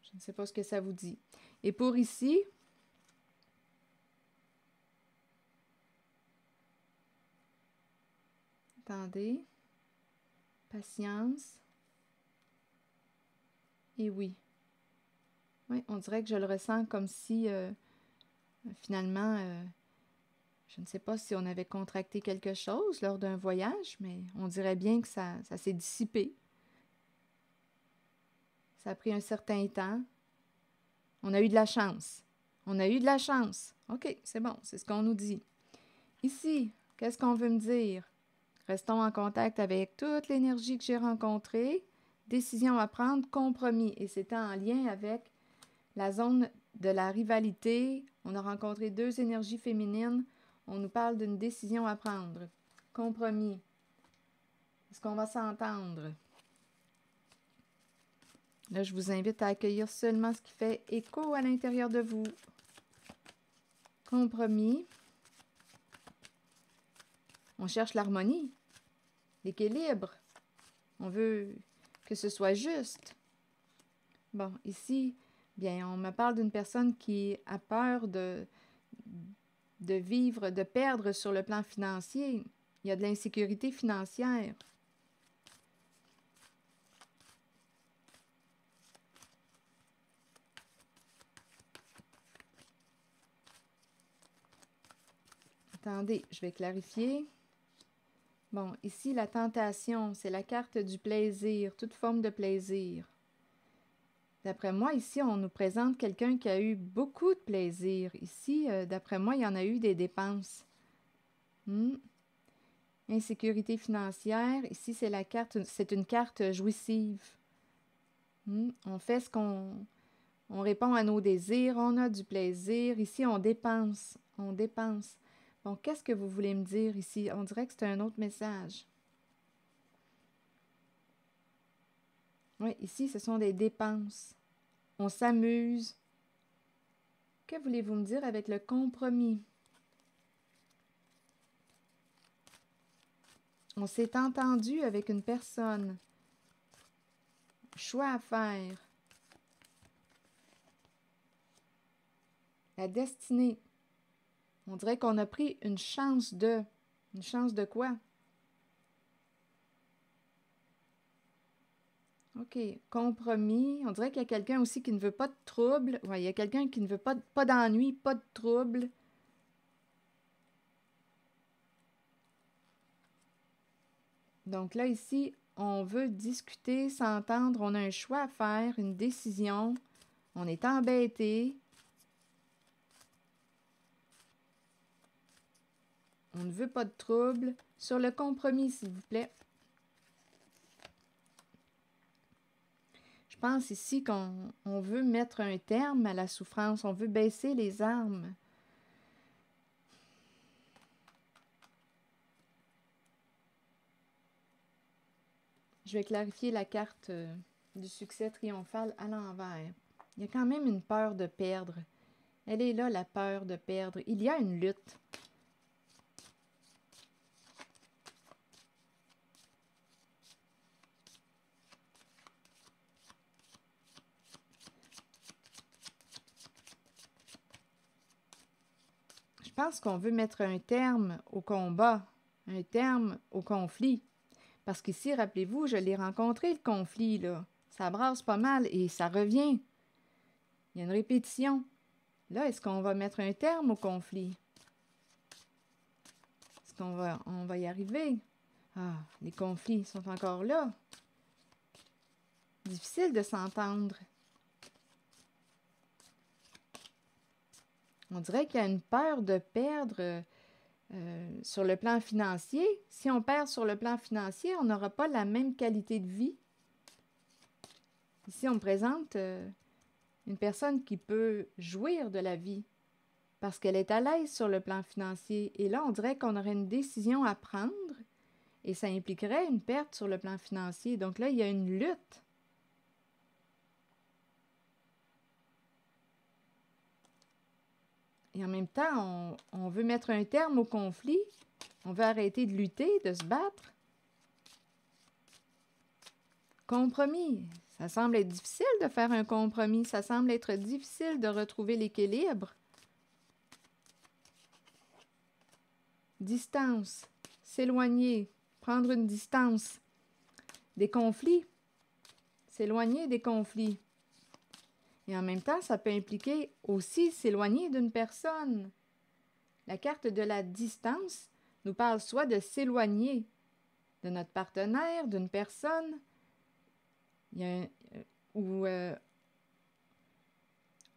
Je ne sais pas ce que ça vous dit. Et pour ici, attendez, patience, et oui. Oui, on dirait que je le ressens comme si, finalement, je ne sais pas si on avait contracté quelque chose lors d'un voyage, mais on dirait bien que ça s'est dissipé. Ça a pris un certain temps. On a eu de la chance. On a eu de la chance. OK, c'est bon, c'est ce qu'on nous dit. Ici, qu'est-ce qu'on veut me dire? Restons en contact avec toute l'énergie que j'ai rencontrée. Décision à prendre, compromis. Et c'était en lien avec la zone de la rivalité. On a rencontré deux énergies féminines. On nous parle d'une décision à prendre. Compromis. Est-ce qu'on va s'entendre? Là, je vous invite à accueillir seulement ce qui fait écho à l'intérieur de vous. Compromis. On cherche l'harmonie, l'équilibre. On veut que ce soit juste. Bon, ici, bien, on me parle d'une personne qui a peur de vivre, de perdre sur le plan financier. Il y a de l'insécurité financière. Attendez, je vais clarifier. Bon, ici, la tentation, c'est la carte du plaisir, toute forme de plaisir. D'après moi, ici, on nous présente quelqu'un qui a eu beaucoup de plaisir. Ici, d'après moi, il y en a eu des dépenses. Insécurité financière. Ici, c'est une carte jouissive. On fait ce On répond à nos désirs, on a du plaisir. Ici, on dépense, on dépense. Bon, qu'est-ce que vous voulez me dire ici? On dirait que c'est un autre message. Oui, ici, ce sont des dépenses. On s'amuse. Que voulez-vous me dire avec le compromis? On s'est entendu avec une personne. Choix à faire. La destinée. On dirait qu'on a pris une chance de... Une chance de quoi? OK. Compromis. On dirait qu'il y a quelqu'un aussi qui ne veut pas de trouble. Oui, il y a quelqu'un qui ne veut pas d'ennui, pas de trouble. Donc là, ici, on veut discuter, s'entendre. On a un choix à faire, une décision. On est embêté. On ne veut pas de trouble. Sur le compromis, s'il vous plaît. Je pense ici qu'on veut mettre un terme à la souffrance. On veut baisser les armes. Je vais clarifier la carte du succès triomphal à l'envers. Il y a quand même une peur de perdre. Elle est là, la peur de perdre. Il y a une lutte. Je pense qu'on veut mettre un terme au combat, un terme au conflit. Parce qu'ici, rappelez-vous, je l'ai rencontré, le conflit, là. Ça brasse pas mal et ça revient. Il y a une répétition. Là, est-ce qu'on va mettre un terme au conflit? Est-ce on va y arriver? Ah, les conflits sont encore là. Difficile de s'entendre. On dirait qu'il y a une peur de perdre sur le plan financier. Si on perd sur le plan financier, on n'aura pas la même qualité de vie. Ici, on me présente une personne qui peut jouir de la vie parce qu'elle est à l'aise sur le plan financier. Et là, on dirait qu'on aurait une décision à prendre et ça impliquerait une perte sur le plan financier. Donc là, il y a une lutte. Et en même temps, on veut mettre un terme au conflit. On veut arrêter de lutter, de se battre. Compromis. Ça semble être difficile de faire un compromis. Ça semble être difficile de retrouver l'équilibre. Distance. S'éloigner. Prendre une distance. Des conflits. S'éloigner des conflits. Et en même temps, ça peut impliquer aussi s'éloigner d'une personne. La carte de la distance nous parle soit de s'éloigner de notre partenaire, d'une personne, où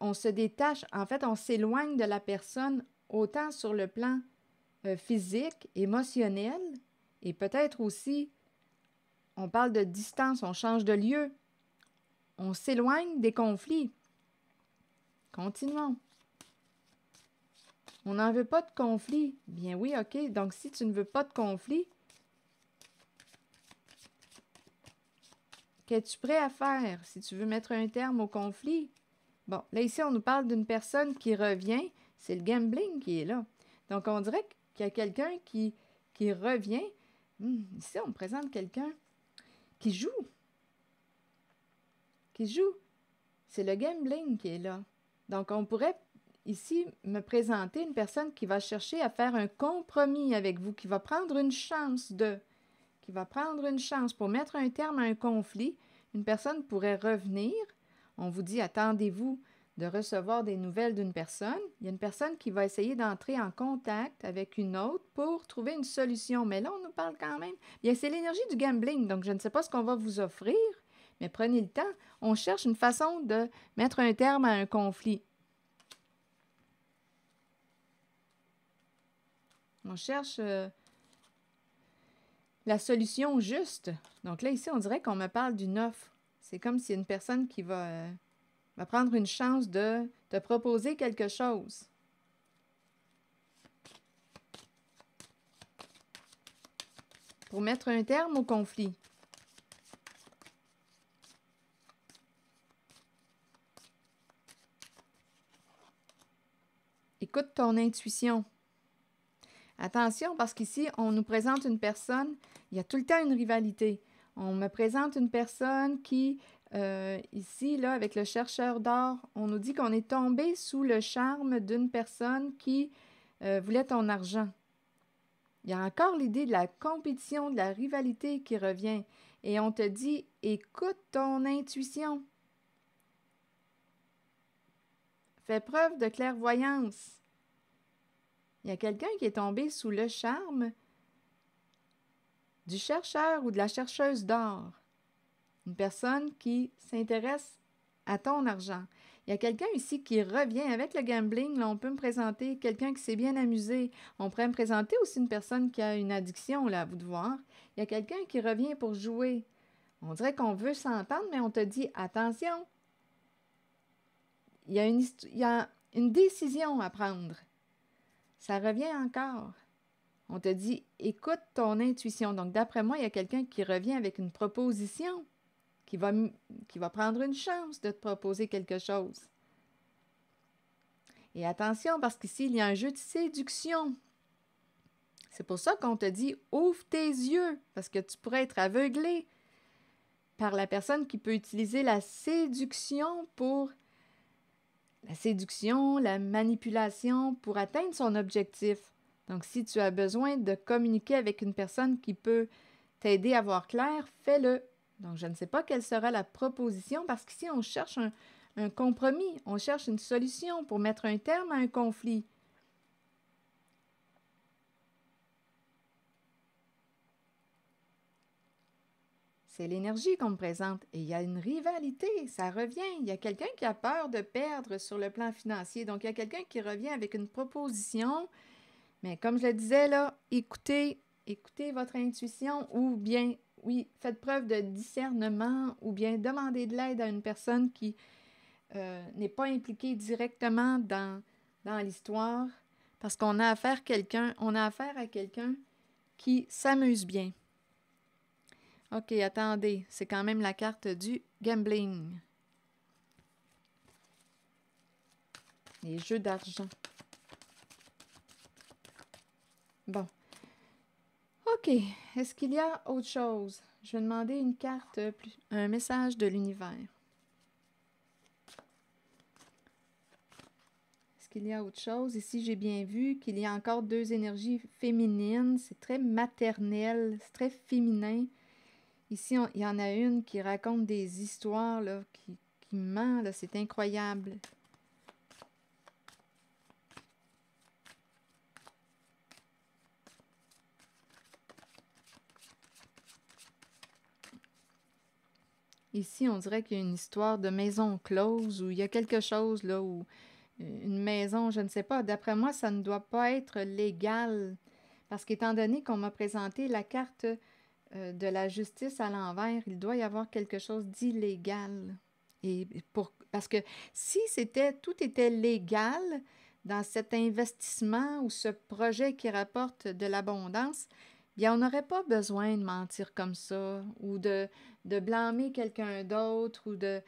on se détache, en fait, on s'éloigne de la personne autant sur le plan physique, émotionnel, et peut-être aussi, on parle de distance, on change de lieu, on s'éloigne des conflits. Continuons. On n'en veut pas de conflit. Bien oui, OK. Donc, si tu ne veux pas de conflit, qu'es-tu prêt à faire si tu veux mettre un terme au conflit? Bon, là, ici, on nous parle d'une personne qui revient. C'est le gambling qui est là. Donc, on dirait qu'il y a quelqu'un qui revient. Ici, on me présente quelqu'un qui joue. Qui joue. C'est le gambling qui est là. Donc, on pourrait ici me présenter une personne qui va chercher à faire un compromis avec vous, qui va prendre une chance pour mettre un terme à un conflit. Une personne pourrait revenir. On vous dit, attendez-vous de recevoir des nouvelles d'une personne. Il y a une personne qui va essayer d'entrer en contact avec une autre pour trouver une solution. Mais là, on nous parle quand même. Bien, c'est l'énergie du gambling, donc je ne sais pas ce qu'on va vous offrir, mais prenez le temps. On cherche une façon de mettre un terme à un conflit. On cherche la solution juste. Donc là, ici, on dirait qu'on me parle d'une offre. C'est comme s'il y a une personne qui va va prendre une chance de te proposer quelque chose. Pour mettre un terme au conflit. Écoute ton intuition. Attention, parce qu'ici, on nous présente une personne, il y a tout le temps une rivalité. On me présente une personne qui, ici, là, avec le chercheur d'or, on nous dit qu'on est tombé sous le charme d'une personne qui voulait ton argent. Il y a encore l'idée de la compétition, de la rivalité qui revient. Et on te dit, écoute ton intuition. Fais preuve de clairvoyance. Il y a quelqu'un qui est tombé sous le charme du chercheur ou de la chercheuse d'or. Une personne qui s'intéresse à ton argent. Il y a quelqu'un ici qui revient avec le gambling. Là, on peut me présenter quelqu'un qui s'est bien amusé. On pourrait me présenter aussi une personne qui a une addiction, là, à vous de voir. Il y a quelqu'un qui revient pour jouer. On dirait qu'on veut s'entendre, mais on te dit « Attention! » Il y a une décision à prendre. Ça revient encore. On te dit « Écoute ton intuition. » Donc, d'après moi, il y a quelqu'un qui revient avec une proposition, qui va prendre une chance de te proposer quelque chose. Et attention, parce qu'ici, il y a un jeu de séduction. C'est pour ça qu'on te dit « Ouvre tes yeux », parce que tu pourrais être aveuglé par la personne qui peut utiliser la séduction, la manipulation pour atteindre son objectif. Donc, si tu as besoin de communiquer avec une personne qui peut t'aider à voir clair, fais-le. Donc, je ne sais pas quelle sera la proposition parce qu'ici, on cherche un compromis, on cherche une solution pour mettre un terme à un conflit. C'est l'énergie qu'on me présente. Et il y a une rivalité, ça revient. Il y a quelqu'un qui a peur de perdre sur le plan financier. Donc, il y a quelqu'un qui revient avec une proposition. Mais comme je le disais, là, écoutez votre intuition ou bien, oui, faites preuve de discernement ou bien demandez de l'aide à une personne qui n'est pas impliquée directement dans l'histoire parce qu'on a affaire à quelqu'un qui s'amuse bien. OK, attendez, c'est quand même la carte du gambling. Les jeux d'argent. Bon. OK, est-ce qu'il y a autre chose? Je vais demander une carte, un message de l'univers. Est-ce qu'il y a autre chose? Ici, j'ai bien vu qu'il y a encore deux énergies féminines. C'est très maternel, c'est très féminin. Ici, il y en a une qui raconte des histoires, là, qui ment, là, c'est incroyable. Ici, on dirait qu'il y a une histoire de maison close, où il y a quelque chose, là, où une maison, je ne sais pas, d'après moi, ça ne doit pas être légal. Parce qu'étant donné qu'on m'a présenté la carte de la justice à l'envers, il doit y avoir quelque chose d'illégal. Parce que si tout était légal dans cet investissement ou ce projet qui rapporte de l'abondance, bien, on n'aurait pas besoin de mentir comme ça ou de blâmer quelqu'un d'autre ou de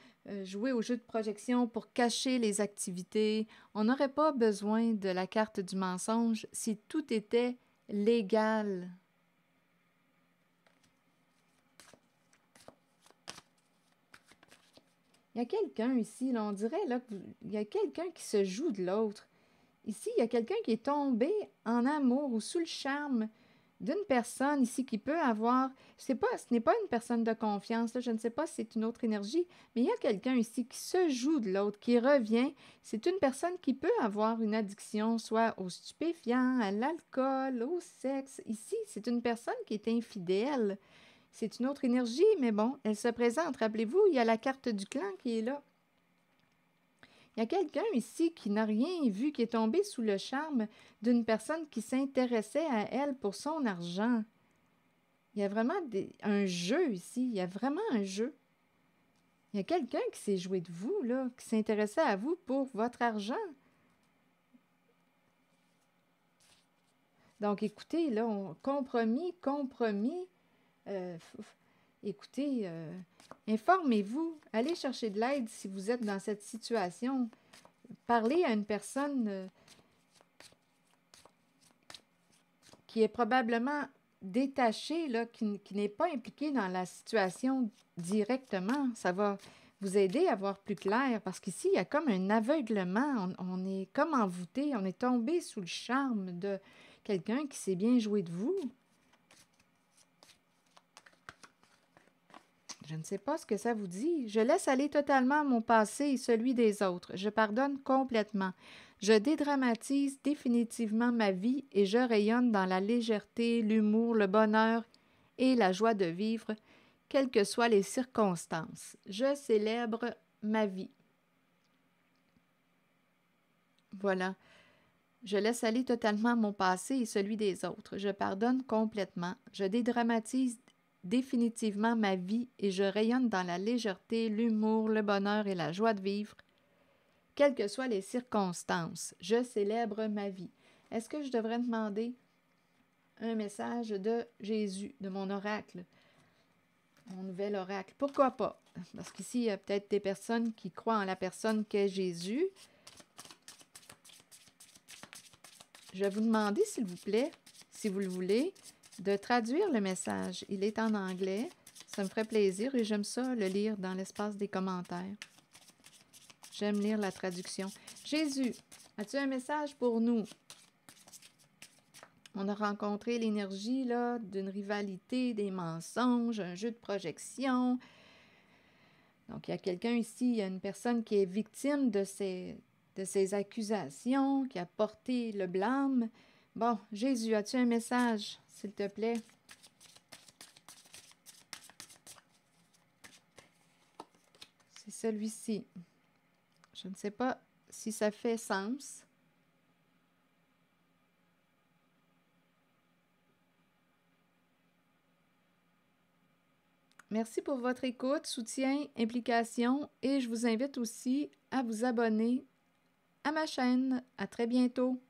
jouer au jeu de projection pour cacher les activités. On n'aurait pas besoin de la carte du mensonge si tout était légal. Il y a quelqu'un ici, là, on dirait là, qu'il y a quelqu'un qui se joue de l'autre. Ici, il y a quelqu'un qui est tombé en amour ou sous le charme d'une personne ici qui peut avoir, ce n'est pas une personne de confiance, là, je ne sais pas si c'est une autre énergie, mais il y a quelqu'un ici qui se joue de l'autre, qui revient. C'est une personne qui peut avoir une addiction, soit aux stupéfiants, à l'alcool, au sexe. Ici, c'est une personne qui est infidèle. C'est une autre énergie, mais bon, elle se présente. Rappelez-vous, il y a la carte du clan qui est là. Il y a quelqu'un ici qui n'a rien vu, qui est tombé sous le charme d'une personne qui s'intéressait à elle pour son argent. Il y a vraiment un jeu ici. Il y a vraiment un jeu. Il y a quelqu'un qui s'est joué de vous, là, qui s'intéressait à vous pour votre argent. Donc, écoutez, là, compromis. euh, f- écoutez, informez-vous. Allez chercher de l'aide si vous êtes dans cette situation. Parlez à une personne qui est probablement détachée, là, qui n'est pas impliquée dans la situation directement. Ça va vous aider à voir plus clair parce qu'ici, il y a comme un aveuglement. On est comme envoûté, on est tombé sous le charme de quelqu'un qui sait bien jouer de vous. Je ne sais pas ce que ça vous dit. Je laisse aller totalement mon passé et celui des autres. Je pardonne complètement. Je dédramatise définitivement ma vie et je rayonne dans la légèreté, l'humour, le bonheur et la joie de vivre, quelles que soient les circonstances. Je célèbre ma vie. Voilà. Je laisse aller totalement mon passé et celui des autres. Je pardonne complètement. Je dédramatise définitivement ma vie et je rayonne dans la légèreté, l'humour, le bonheur et la joie de vivre, quelles que soient les circonstances. Je célèbre ma vie. Est-ce que je devrais demander un message de Jésus, de mon oracle, mon nouvel oracle? Pourquoi pas? Parce qu'ici, il y a peut-être des personnes qui croient en la personne qu'est Jésus. Je vais vous demander, s'il vous plaît, si vous le voulez, de traduire le message. Il est en anglais. Ça me ferait plaisir et j'aime ça le lire dans l'espace des commentaires. J'aime lire la traduction. Jésus, as-tu un message pour nous? On a rencontré l'énergie là d'une rivalité, des mensonges, un jeu de projection. Donc, il y a quelqu'un ici, il y a une personne qui est victime de ces accusations, qui a porté le blâme. Bon, Jésus, as-tu un message, s'il te plaît? C'est celui-ci. Je ne sais pas si ça fait sens. Merci pour votre écoute, soutien, implication et je vous invite aussi à vous abonner à ma chaîne. À très bientôt.